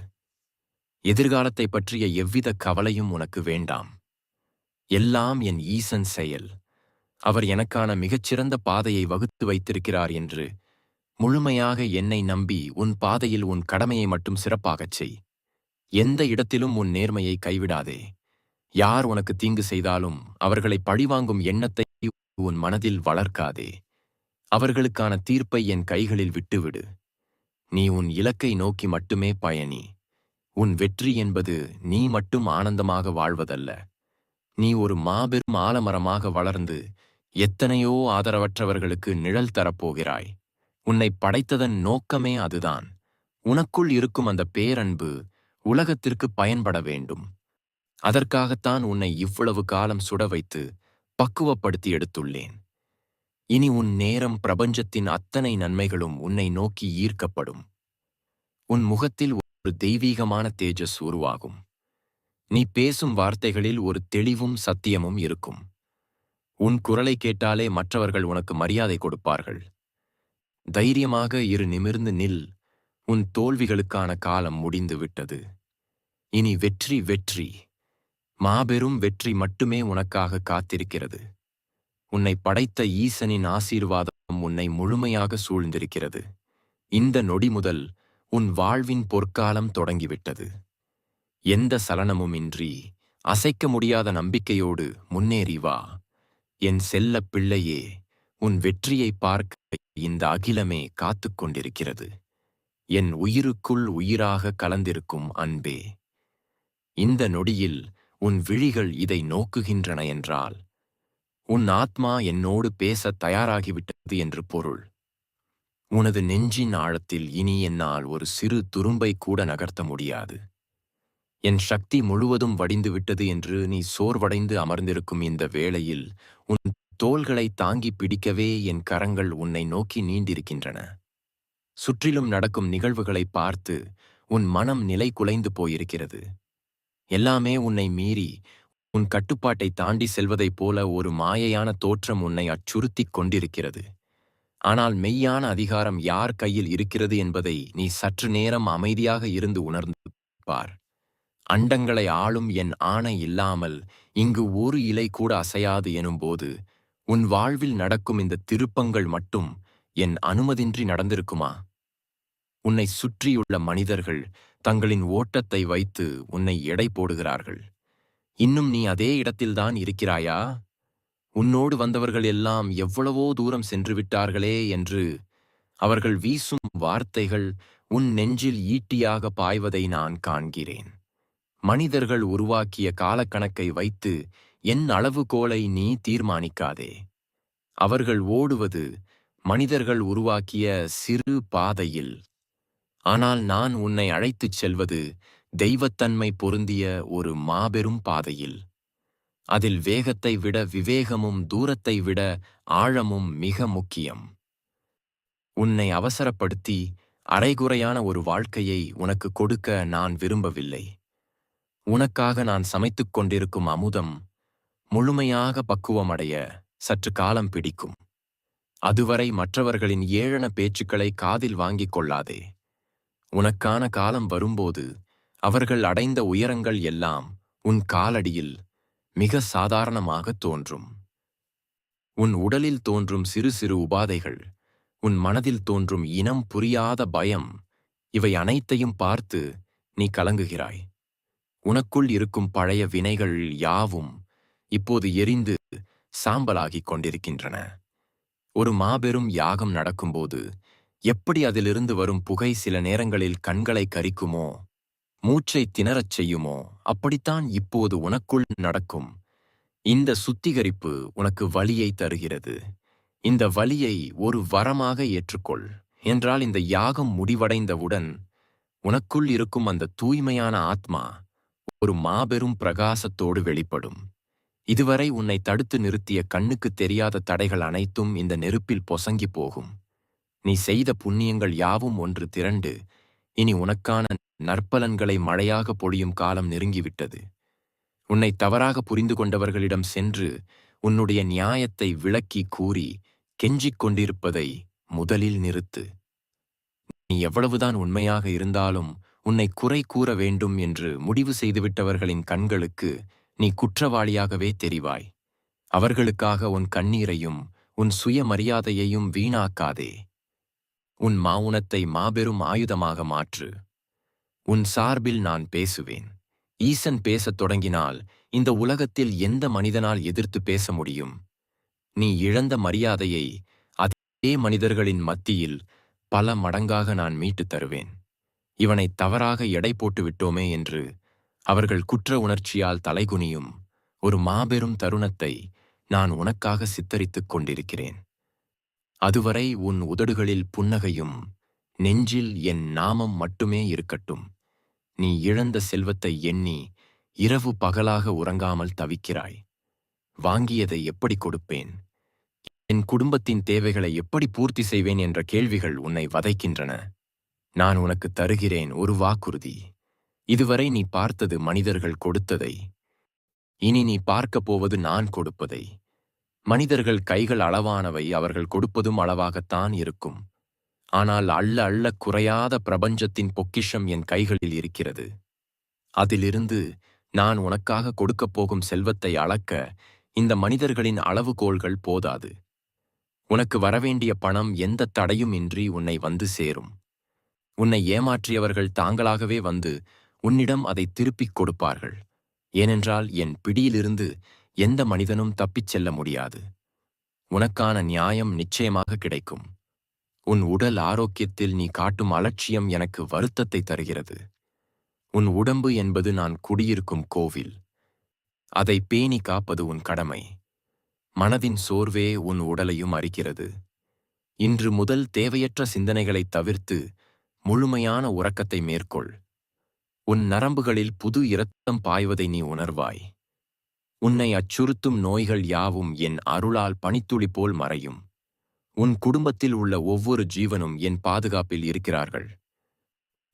எதிர்காலத்தை பற்றிய எவ்வித கவலையும் உனக்கு வேண்டாம். எல்லாம் என் ஈசன் செயல். அவர் எனக்கான மிகச்சிறந்த பாதையை வகுத்து வைத்திருக்கிறார் என்று முழுமையாக என்னை நம்பி உன் பாதையில் உன் கடமையை மட்டும் சிறப்பாகச் செய். எந்த இடத்திலும் உன் நேர்மையை கைவிடாதே. யார் உனக்கு தீங்கு செய்தாலும் அவர்களை பழிவாங்கும் எண்ணத்தை உன் மனதில் வளர்க்காதே. அவர்களுக்கான தீர்ப்பை என் கைகளில் விட்டுவிடு. நீ உன் இலக்கை நோக்கி மட்டுமே பயணி. உன் வெற்றி என்பது நீ மட்டும் ஆனந்தமாக வாழ்வதல்ல. நீ ஒரு மாபெரும் ஆலமரமாக வளர்ந்து எத்தனையோ ஆதரவற்றவர்களுக்கு நிழல் தரப்போகிறாய். உன்னை படைத்ததன் நோக்கமே அதுதான். உனக்குள் இருக்கும் அந்த பேரன்பு உலகத்திற்கு பயன்பட வேண்டும். அதற்காகத்தான் உன்னை இவ்வளவு காலம் சுட வைத்து பக்குவப்படுத்தி எடுத்துள்ளேன். இனி உன் நேரம், பிரபஞ்சத்தின் அத்தனை நன்மைகளும் உன்னை நோக்கி ஈர்க்கப்படும். உன் முகத்தில் ஒரு தெய்வீகமான தேஜஸ் உருவாகும். நீ பேசும் வார்த்தைகளில் ஒரு தெளிவும் சத்தியமும் இருக்கும். உன் குரலை கேட்டாலே மற்றவர்கள் உனக்கு மரியாதை கொடுப்பார்கள். தைரியமாக நிமிர்ந்து நில். உன் தோல்விகளுக்கான காலம் முடிந்து விட்டது. இனி வெற்றி வெற்றி, மாபெரும் வெற்றி மட்டுமே உனக்காக காத்திருக்கிறது. உன்னை படைத்த ஈசனின் ஆசீர்வாதம் உன்னை முழுமையாக சூழ்ந்திருக்கிறது. இந்த நொடி முதல் உன் வாழ்வின் பொற்காலம் தொடங்கிவிட்டது. எந்த சலனமுமின்றி அசைக்க முடியாத நம்பிக்கையோடு முன்னேறி வா. என் செல்லப் பிள்ளையே, உன் வெற்றியை பார்க்க இந்த அகிலமே காத்துக் கொண்டிருக்கிறது. என் உயிருக்குள் உயிராக கலந்திருக்கும் அன்பே, இந்த நொடியில் உன் விழிகள் இதை நோக்குகின்றன என்றால் உன் ஆத்மா என்னோடு பேசத் தயாராகிவிட்டது என்று பொருள். உனது நெஞ்சின் ஆழத்தில் இனி என்னால் ஒரு சிறு துரும்பை கூட நகர்த்த முடியாது. என் சக்தி முழுவதும் வடிந்துவிட்டது என்று நீ சோர்வடைந்து அமர்ந்திருக்கும் இந்த வேளையில் உன் தோள்களை தாங்கி பிடிக்கவே என் கரங்கள் உன்னை நோக்கி நீண்டிருக்கின்றன. சுற்றிலும் நடக்கும் நிகழ்வுகளை பார்த்து உன் மனம் நிலை குலைந்து போயிருக்கிறது. எல்லாமே உன்னை மீறி உன் கட்டுப்பாட்டை தாண்டி செல்வதைப் போல ஒரு மாயையான தோற்றம் உன்னை அச்சுறுத்திக் கொண்டிருக்கிறது. ஆனால் மெய்யான அதிகாரம் யார் கையில் இருக்கிறது என்பதை நீ சற்று நேரம் அமைதியாக இருந்து உணர்ந்து பார். அண்டங்களை ஆளும் என் ஆணை இல்லாமல் இங்கு ஒரு இலை கூட அசையாது எனும்போது உன் வாழ்வில் நடக்கும் இந்த திருப்பங்கள் மட்டும் என் அனுமதின்றி நடந்திருக்குமா? உன்னை சுற்றியுள்ள மனிதர்கள் தங்களின் ஓட்டத்தை வைத்து உன்னை எடை போடுகிறார்கள். இன்னும் நீ அதே இடத்தில்தான் இருக்கிறாயா? உன்னோடு வந்தவர்கள் எல்லாம் எவ்வளவோ தூரம் சென்று விட்டார்களே என்று அவர்கள் வீசும் வார்த்தைகள் உன் நெஞ்சில் ஈட்டியாக பாய்வதை நான் காண்கிறேன். மனிதர்கள் உருவாக்கிய காலக்கணக்கை வைத்து என் அளவுகோலை நீ தீர்மானிக்காதே. அவர்கள் ஓடுவது மனிதர்கள் உருவாக்கிய சிறு பாதையில். ஆனால் நான் உன்னை அழைத்துச் செல்வது தெய்வத்தன்மை பொருந்திய ஒரு மாபெரும் பாதையில். அதில் வேகத்தை விட விவேகமும் தூரத்தை விட ஆழமும் மிக முக்கியம். உன்னை அவசரப்படுத்தி அரைகுறையான ஒரு வாழ்க்கையை உனக்கு கொடுக்க நான் விரும்பவில்லை. உனக்காக நான் சமைத்துக் கொண்டிருக்கும் அமுதம் முழுமையாக பக்குவமடைய சற்று காலம் பிடிக்கும். அதுவரை மற்றவர்களின் ஏளன பேச்சுக்களை காதில் வாங்கிக் கொள்ளாதே. உனக்கான காலம் வரும்போது அவர்கள் அடைந்த உயரங்கள் எல்லாம் உன் காலடியில் மிக சாதாரணமாக தோன்றும். உன் உடலில் தோன்றும் சிறு சிறு உபாதைகள், உன் மனதில் தோன்றும் இனம் புரியாத பயம், இவை அனைத்தையும் பார்த்து நீ கலங்குகிறாய். உனக்குள் இருக்கும் பழைய வினைகள் யாவும் இப்போது எரிந்து சாம்பலாகிக் கொண்டிருக்கின்றன. ஒரு மாபெரும் யாகம் நடக்கும்போது எப்படி அதிலிருந்து வரும் புகை சில நேரங்களில் கண்களை கரிக்குமோ, மூச்சை திணறச் செய்யுமோ, அப்படித்தான் இப்போது உனக்குள் நடக்கும். இந்த சுத்திகரிப்பு உனக்கு வலியை தருகிறது. இந்த வலியை ஒரு வரமாக ஏற்றுக்கொள். என்றால் இந்த யாகம் முடிவடைந்தவுடன் உனக்குள் இருக்கும் அந்த தூய்மையான ஆத்மா ஒரு மாபெரும் பிரகாசத்தோடு வெளிப்படும். இதுவரை உன்னை தடுத்து நிறுத்திய கண்ணுக்கு தெரியாத தடைகள் அனைத்தும் இந்த நெருப்பில் பொசங்கி போகும். நீ செய்த புண்ணியங்கள் யாவும் ஒன்று திரண்டு இனி உனக்கான நற்பலன்களை மழையாக பொழியும் காலம் நெருங்கிவிட்டது. உன்னை தவறாக புரிந்து கொண்டவர்களிடம் சென்று உன்னுடைய நியாயத்தை விளக்கி கூறி கெஞ்சிக் கொண்டிருப்பதை முதலில் நிறுத்து. நீ எவ்வளவுதான் உண்மையாக இருந்தாலும் உன்னை குறை கூற வேண்டும் என்று முடிவு செய்துவிட்டவர்களின் கண்களுக்கு நீ குற்றவாளியாகவே தெரிவாய். அவர்களுக்காக உன் கண்ணீரையும் உன் சுயமரியாதையையும் வீணாக்காதே. உன் மௌனத்தை மாபெரும் ஆயுதமாக மாற்று. உன் சார்பில் நான் பேசுவேன். ஈசன் பேசத் தொடங்கினால் இந்த உலகத்தில் எந்த மனிதனால் எதிர்த்து பேச முடியும்? நீ இழந்த மரியாதையை அதே மனிதர்களின் மத்தியில் பல மடங்காக நான் மீட்டுத் தருவேன். இவனை தவறாக எடை போட்டு விட்டோமே என்று அவர்கள் குற்ற உணர்ச்சியால் தலைகுனியும் ஒரு மாபெரும் தருணத்தை நான் உனக்காக சித்தரித்துக் கொண்டிருக்கிறேன். அதுவரை உன் உதடுகளில் புன்னகையும் நெஞ்சில் என் நாமம் மட்டுமே இருக்கட்டும். நீ இழந்த செல்வத்தை எண்ணி இரவு பகலாக உறங்காமல் தவிக்கிறாய். வாங்கியதை எப்படி கொடுப்பேன்? என் குடும்பத்தின் தேவைகளை எப்படி பூர்த்தி செய்வேன் என்ற கேள்விகள் உன்னை வதைக்கின்றன. நான் உனக்கு தருகிறேன் ஒரு வாக்குறுதி. இதுவரை நீ பார்த்தது மனிதர்கள் கொடுத்ததை. இனி நீ பார்க்கப் போவது நான் கொடுப்பதை. மனிதர்கள் கைகள் அளவானவை, அவர்கள் கொடுப்பதும் அளவாகத்தான் இருக்கும். ஆனால் அள்ள அள்ள குறையாத பிரபஞ்சத்தின் பொக்கிஷம் என் கைகளில் இருக்கிறது. அதிலிருந்து நான் உனக்காக கொடுக்கப் போகும் செல்வத்தை அளக்க இந்த மனிதர்களின் அளவுகோல்கள் போதாது. உனக்கு வரவேண்டிய பணம் எந்த தடையும் இன்றி உன்னை வந்து சேரும். உன்னை ஏமாற்றியவர்கள் தாங்களாகவே வந்து உன்னிடம் அதை திருப்பிக் கொடுப்பார்கள். ஏனென்றால் என் பிடியிலிருந்து எந்த மனிதனும் தப்பிச் செல்ல முடியாது. உனக்கான நியாயம் நிச்சயமாக கிடைக்கும். உன் உடல் ஆரோக்கியத்தில் நீ காட்டும் அலட்சியம் எனக்கு வருத்தத்தை தருகிறது. உன் உடம்பு என்பது நான் குடியிருக்கும் கோவில். அதை பேணி காப்பது உன் கடமை. மனதின் சோர்வே உன் உடலையும் அரிக்கிறது. இன்று முதல் தேவையற்ற சிந்தனைகளைத் தவிர்த்து முழுமையான உறக்கத்தை மேற்கொள். உன் நரம்புகளில் புது இரத்தம் பாய்வதை நீ உணர்வாய். உன்னை அச்சுறுத்தும் நோய்கள் யாவும் என் அருளால் பனித்துளி போல் மறையும். உன் குடும்பத்தில் உள்ள ஒவ்வொரு ஜீவனும் என் பாதுகாப்பில் இருக்கிறார்கள்.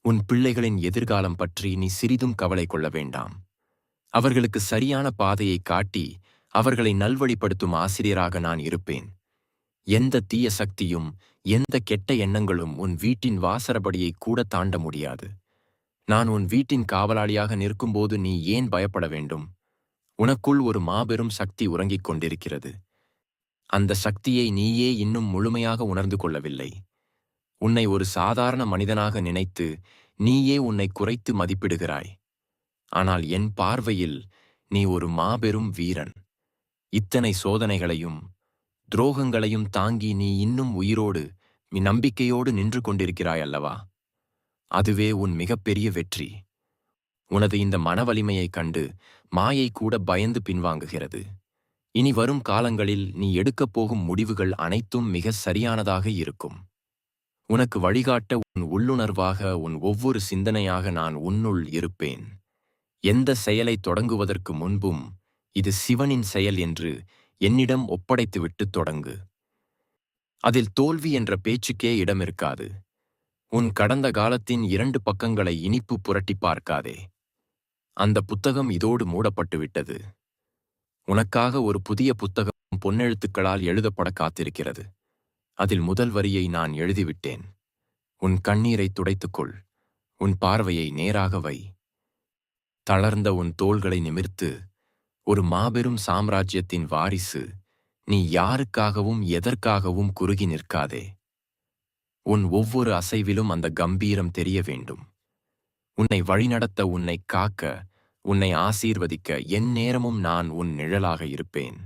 உன் பிள்ளைகளின் எதிர்காலம் பற்றி நீ சிறிதும் கவலை கொள்ள வேண்டாம். அவர்களுக்கு சரியான பாதையை காட்டி அவர்களை நல்வழிப்படுத்தும் ஆசிரியராக நான் இருப்பேன். எந்த தீய சக்தியும் எந்த கெட்ட எண்ணங்களும் உன் வீட்டின் வாசற்படியை கூட தாண்ட முடியாது. நான் உன் வீட்டின் காவலாளியாக நிற்கும்போது நீ ஏன் பயப்பட வேண்டும்? உனக்குள் ஒரு மாபெரும் சக்தி உறங்கிக் கொண்டிருக்கிறது. அந்த சக்தியை நீயே இன்னும் முழுமையாக உணர்ந்து கொள்ளவில்லை. உன்னை ஒரு சாதாரண மனிதனாக நினைத்து நீயே உன்னை குறைத்து மதிப்பிடுகிறாய். ஆனால் என் பார்வையில் நீ ஒரு மாபெரும் வீரன். இத்தனை சோதனைகளையும் துரோகங்களையும் தாங்கி நீ இன்னும் உயிரோடு நம்பிக்கையோடு நின்று கொண்டிருக்கிறாய் அல்லவா? அதுவே உன் மிகப்பெரிய வெற்றி. உனது இந்த மனவலிமையைக் கண்டு மாயை கூட பயந்து பின்வாங்குகிறது. இனி வரும் காலங்களில் நீ எடுக்கப் போகும் முடிவுகள் அனைத்தும் மிக சரியானதாக இருக்கும். உனக்கு வழிகாட்ட உன் உள்ளுணர்வாக, உன் ஒவ்வொரு சிந்தனையாக நான் உன்னுள் இருப்பேன். எந்த செயலை தொடங்குவதற்கு முன்பும் இது சிவனின் செயல் என்று என்னிடம் ஒப்படைத்துவிட்டு தொடங்கு. அதில் தோல்வி என்ற பேச்சுக்கே இடமிருக்காது. உன் கடந்த காலத்தின் 2 பக்கங்களை இனிப்பு புரட்டி பார்க்காதே. அந்த புத்தகம் இதோடு மூடப்பட்டுவிட்டது. உனக்காக ஒரு புதிய புத்தகம் பொன்னெழுத்துக்களால் எழுதப்பட காத்திருக்கிறது. அதில் முதல் வரியை நான் எழுதிவிட்டேன். உன் கண்ணீரை துடைத்துக்கொள். உன் பார்வையை நேராக வை. தளர்ந்த உன் தோள்களை நிமிர்த்து. ஒரு மாபெரும் சாம்ராஜ்யத்தின் வாரிசு. நீ யாருக்காகவும் எதற்காகவும் குறுகி நிற்காதே. உன் ஒவ்வொரு அசைவிலும் அந்த கம்பீரம் தெரிய வேண்டும். உன்னை வழிநடத்த, உன்னை காக்க, உன்னை ஆசீர்வதிக்க எந்நேரமும் நான் உன் நிழலாக இருப்பேன்.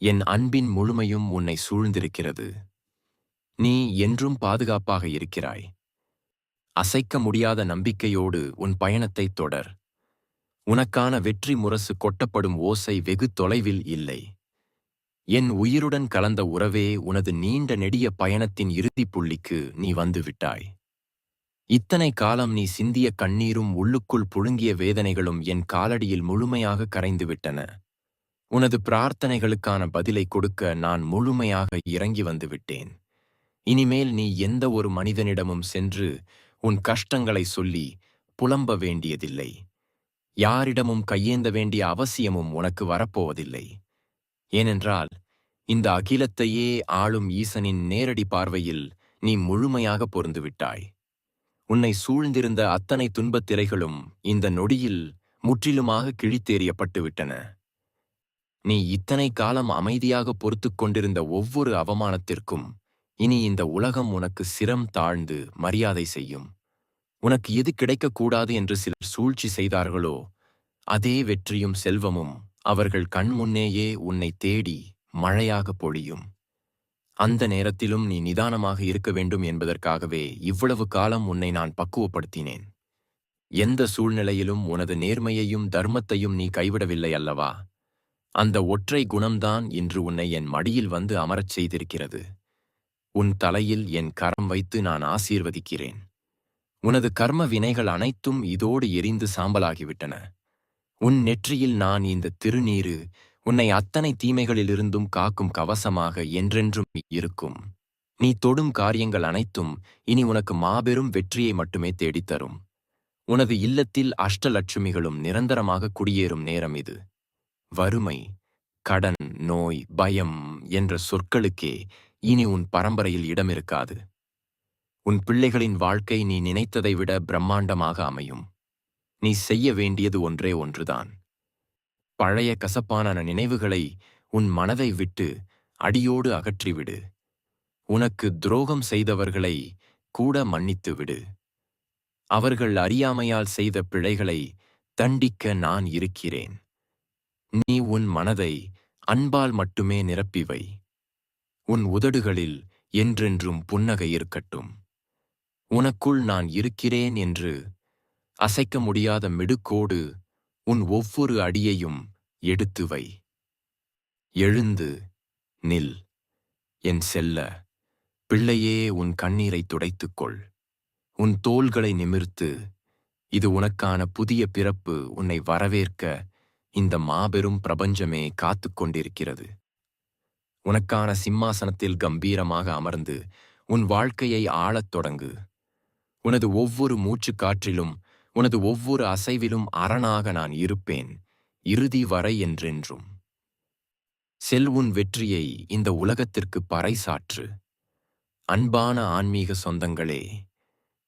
என் அன்பின் முழுமையும் உன்னை சூழ்ந்திருக்கிறது. நீ என்றும் பாதுகாப்பாக இருக்கிறாய். அசைக்க முடியாத நம்பிக்கையோடு உன் பயணத்தை தொடர். உனக்கான வெற்றி முரசு கொட்டப்படும் ஓசை வெகு தொலைவில் இல்லை. என் உயிருடன் கலந்த உறவே, உனது நீண்ட நெடிய பயணத்தின் இறுதிப் புள்ளிக்கு நீ வந்துவிட்டாய். இத்தனை காலம் நீ சிந்திய கண்ணீரும் உள்ளுக்குள் புழுங்கிய வேதனைகளும் என் காலடியில் முழுமையாக கரைந்துவிட்டன. உனது பிரார்த்தனைகளுக்கான பதிலை கொடுக்க நான் முழுமையாக இறங்கி வந்துவிட்டேன். இனிமேல் நீ எந்த ஒரு மனிதனிடமும் சென்று உன் கஷ்டங்களை சொல்லி புலம்ப வேண்டியதில்லை. யாரிடமும் கையேந்த வேண்டிய அவசியமும் உனக்கு வரப்போவதில்லை. ஏனென்றால் இந்த அகிலத்தையே ஆளும் ஈசனின் நேரடி பார்வையில் நீ முழுமையாக பொருந்துவிட்டாய். உன்னை சூழ்ந்திருந்த அத்தனை துன்பத் திரைகளும் இந்த நொடியில் முற்றிலுமாக கிழித்தேறியப்பட்டுவிட்டன. நீ இத்தனை காலம் அமைதியாக பொறுத்துக் கொண்டிருந்த ஒவ்வொரு அவமானத்திற்கும் இனி இந்த உலகம் உனக்கு சிரம் தாழ்ந்து மரியாதை செய்யும். உனக்கு எது கிடைக்கக்கூடாது என்று சிலர் சூழ்ச்சி செய்தார்களோ, அதே வெற்றியும் செல்வமும் அவர்கள் கண்முன்னேயே உன்னை தேடி மழையாக பொழியும். அந்த நேரத்திலும் நீ நிதானமாக இருக்க வேண்டும் என்பதற்காகவே இவ்வளவு காலம் உன்னை நான் பக்குவப்படுத்தினேன். எந்த சூழ்நிலையிலும் உனது நேர்மையையும் தர்மத்தையும் நீ கைவிடவில்லை அல்லவா? அந்த ஒற்றை குணம்தான் இன்று உன்னை என் மடியில் வந்து அமரச் செய்திருக்கிறது. உன் தலையில் என் கரம் வைத்து நான் ஆசீர்வதிக்கிறேன். உனது கர்ம வினைகள் அனைத்தும் இதோடு எரிந்து சாம்பலாகிவிட்டன. உன் நெற்றியில் நான் இந்த திருநீரு உன்னை அத்தனை தீமைகளிலிருந்தும் காக்கும் கவசமாக என்றென்றும் இருக்கும். நீ தொடும் காரியங்கள் அனைத்தும் இனி உனக்கு மாபெரும் வெற்றியை மட்டுமே தேடித்தரும். உனது இல்லத்தில் அஷ்டலட்சுமிகளும் நிரந்தரமாக குடியேறும் நேரம் இது. வறுமை, கடன், நோய், பயம் என்ற சொற்களுக்கே இனி உன் பரம்பரையில் இடமிருக்காது. உன் பிள்ளைகளின் வாழ்க்கை நீ நினைத்ததை விட பிரம்மாண்டமாக அமையும். நீ செய்ய வேண்டியது ஒன்றே ஒன்றுதான். பழைய கசப்பான நினைவுகளை உன் மனதை விட்டு அடியோடு அகற்றிவிடு. உனக்கு துரோகம் செய்தவர்களை கூட மன்னித்து விடு. அவர்கள் அறியாமையால் செய்த பிழைகளை தண்டிக்க நான் இருக்கிறேன். நீ உன் மனதை அன்பால் மட்டுமே நிரப்பி வை. உன் உதடுகளில் என்றென்றும் புன்னகை இருக்கட்டும். உனக்குள் நான் இருக்கிறேன் என்று அசைக்க முடியாத மிடுக்கோடு உன் ஒவ்வொரு அடியையும் எடுத்து வை. எழுந்து நில், என் செல்ல பிள்ளையே. உன் கண்ணீரை துடைத்துக்கொள். உன் தோள்களை நிமிர்த்து. இது உனக்கான புதிய பிறப்பு. உன்னை வரவேற்க இந்த மாபெரும் பிரபஞ்சமே காத்துக் கொண்டிருக்கிறது. உனக்கான சிம்மாசனத்தில் கம்பீரமாக அமர்ந்து உன் வாழ்க்கையை ஆளத் தொடங்கு. உனது ஒவ்வொரு மூச்சுக் காற்றிலும், உனது ஒவ்வொரு அசைவிலும் அரணாக நான் இருப்பேன், இறுதி வரை என்றென்றும். செல், உன் வெற்றியை இந்த உலகத்திற்கு பறைசாற்று. அன்பான ஆன்மீக சொந்தங்களே,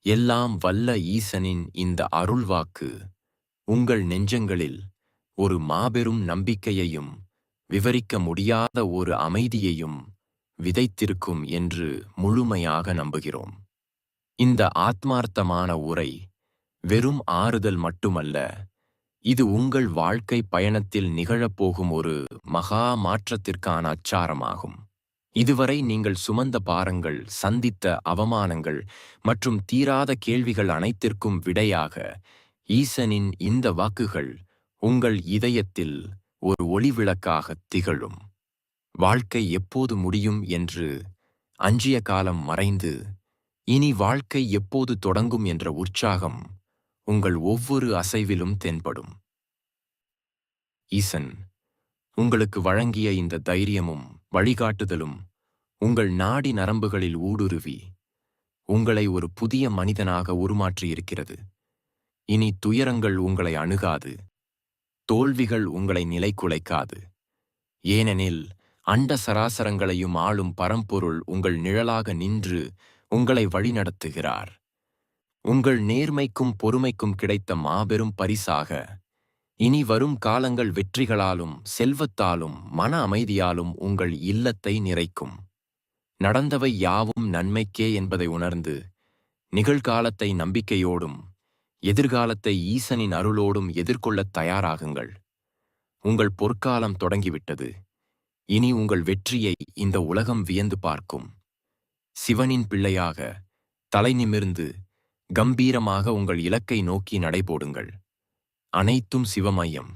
எல்லாம் வல்ல ஈசனின் இந்த அருள்வாக்கு உங்கள் நெஞ்சங்களில் ஒரு மாபெரும் நம்பிக்கையையும் விவரிக்க முடியாத ஒரு அமைதியையும் விதைத்திருக்கும் என்று முழுமையாக நம்புகிறோம். இந்த ஆத்மார்த்தமான உரை வெறும் ஆறுதல் மட்டுமல்ல, இது உங்கள் வாழ்க்கை பயணத்தில் நிகழப்போகும் ஒரு மகா மாற்றத்திற்கான அச்சாரமாகும். இதுவரை நீங்கள் சுமந்த பாரங்கள், சந்தித்த அவமானங்கள் மற்றும் தீராத கேள்விகள் அனைத்திற்கும் விடையாக ஈசனின் இந்த வாக்குகள் உங்கள் இதயத்தில் ஒரு ஒளிவிளக்காக திகழும். வாழ்க்கை எப்போது முடியும் என்று அஞ்சிய காலம் மறைந்து, இனி வாழ்க்கை எப்போது தொடங்கும் என்ற உற்சாகம் உங்கள் ஒவ்வொரு அசைவிலும் தென்படும். ஈசன் உங்களுக்கு வழங்கிய இந்த தைரியமும் வழிகாட்டுதலும் உங்கள் நாடி நரம்புகளில் ஊடுருவி உங்களை ஒரு புதிய மனிதனாக உருமாற்றியிருக்கிறது. இனி துயரங்கள் உங்களை அணுகாது, தோல்விகள் உங்களை நிலைகுலைக்காது. ஏனெனில் அண்ட சராசரங்களையும் ஆளும் பரம்பொருள் உங்கள் நிழலாக நின்று உங்களை வழிநடத்துகிறார். உங்கள் நேர்மைக்கும் பொறுமைக்கும் கிடைத்த மாபெரும் பரிசாக இனி வரும் காலங்கள் வெற்றிகளாலும் செல்வத்தாலும் மன அமைதியாலும் உங்கள் இல்லத்தை நிறைக்கும். நடந்தவை யாவும் நன்மைக்கே என்பதை உணர்ந்து நிகழ்காலத்தை நம்பிக்கையோடும் எதிர்காலத்தை ஈசனின் அருளோடும் எதிர்கொள்ளத் தயாராகுங்கள். உங்கள் பொற்காலம் தொடங்கிவிட்டது. இனி உங்கள் வெற்றியை இந்த உலகம் வியந்து பார்க்கும். சிவனின் பிள்ளையாக தலை நிமிர்ந்து கம்பீரமாக உங்கள் இலக்கை நோக்கி நடைபோடுங்கள். அனைத்தும் சிவமயம்.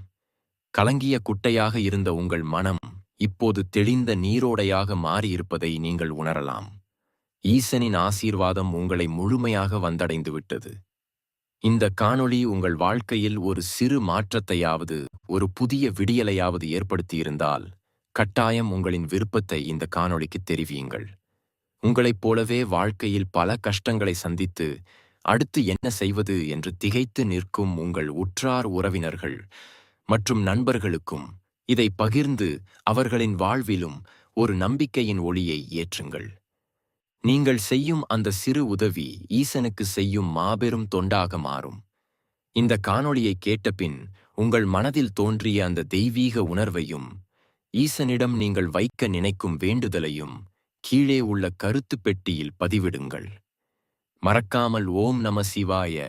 கலங்கிய குட்டையாக இருந்த உங்கள் மனம் இப்போது தெளிந்த நீரோடையாக மாறியிருப்பதை நீங்கள் உணரலாம். ஈசனின் ஆசீர்வாதம் உங்களை முழுமையாக வந்தடைந்து விட்டது. இந்த காணொளி உங்கள் வாழ்க்கையில் ஒரு சிறு மாற்றத்தையாவது, ஒரு புதிய விடியலையாவது ஏற்படுத்தியிருந்தால் கட்டாயம் உங்களின் விருப்பத்தை இந்த காணொளிக்கு தெரிவியுங்கள். உங்களைப் போலவே வாழ்க்கையில் பல கஷ்டங்களை சந்தித்து அடுத்து என்ன செய்வது என்று திகைத்து நிற்கும் உங்கள் உற்றார் உறவினர்கள் மற்றும் நண்பர்களுக்கும் இதை பகிர்ந்து அவர்களின் வாழ்விலும் ஒரு நம்பிக்கையின் ஒளியை ஏற்றுங்கள். நீங்கள் செய்யும் அந்த சிறு உதவி ஈசனுக்கு செய்யும் மாபெரும் தொண்டாக மாறும். இந்த காணொளியை கேட்டபின் உங்கள் மனதில் தோன்றிய அந்த தெய்வீக உணர்வையும் ஈசனிடம் நீங்கள் வைக்க நினைக்கும் வேண்டுதலையும் கீழே உள்ள கருத்து பெட்டியில் பதிவிடுங்கள். மறக்காமல் ஓம் நம சிவாய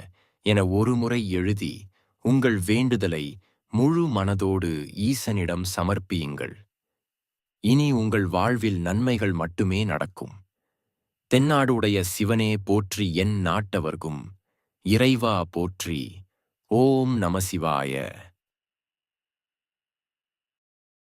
என ஒருமுறை எழுதி உங்கள் வேண்டுதலை முழு மனதோடு ஈசனிடம் சமர்ப்பியுங்கள். இனி உங்கள் வாழ்வில் நன்மைகள் மட்டுமே நடக்கும். தென்னாடுடைய சிவனே போற்றி, என் நாட்டவர்க்கும் இறைவா போற்றி. ஓம் நம சிவாய.